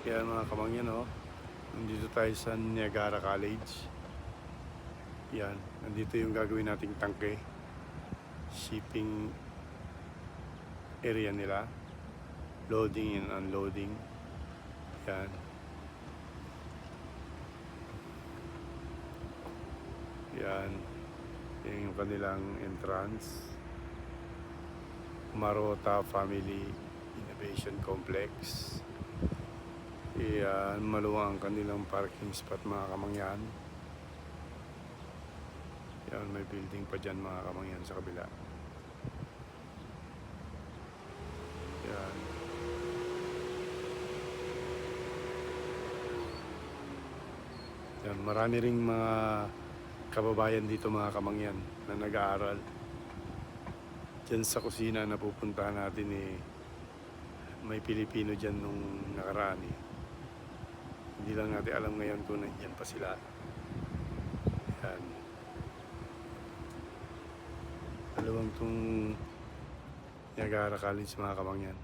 Yan mga kamangyan, oh. Nandito tayo sa Niagara College. Yan, nandito yung gagawin nating tangke. Shipping area nila. Loading and unloading. Yan. Yan. Yan yung kanilang entrance. Marota Family Innovation Complex. Yan, maluwang ang kanilang parking spot mga kamangyan. Yan, may building pa dyan mga kamangyan sa kabila. Yan. Yan, marami ring mga kababayan dito mga kamangyan na nag-aaral. Diyan sa kusina na pupuntahan natin may Pilipino dyan nung nakaraan Hindi lang natin alam ngayon kung nandiyan pa sila. Yan. Dalawang tong Niagara College mga kamangyan.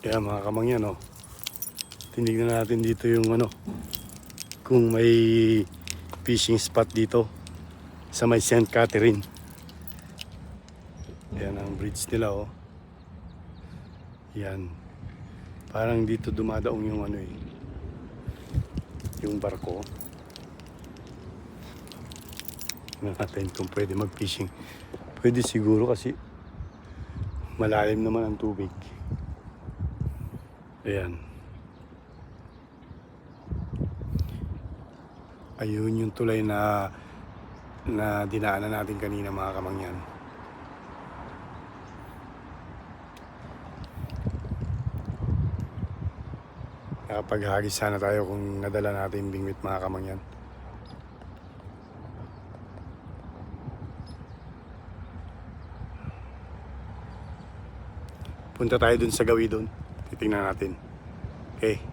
Kaya mga kamangyan, tinignan natin dito yung kung may fishing spot dito sa may St. Catherine. Yan ang bridge nila, Yan. Parang dito dumadaong yung yung barko. Tingnan natin kung pwede mag-fishing. Pwede siguro kasi malalim naman ang tubig. Ayan. Ayun yung tulay na dinaanan natin kanina mga kamangyan. Nakapaghagis sana tayo kung nadala natin yung bingwit mga kamangyan. Punta tayo dun sa gawi dun. Titingnan natin. Okay.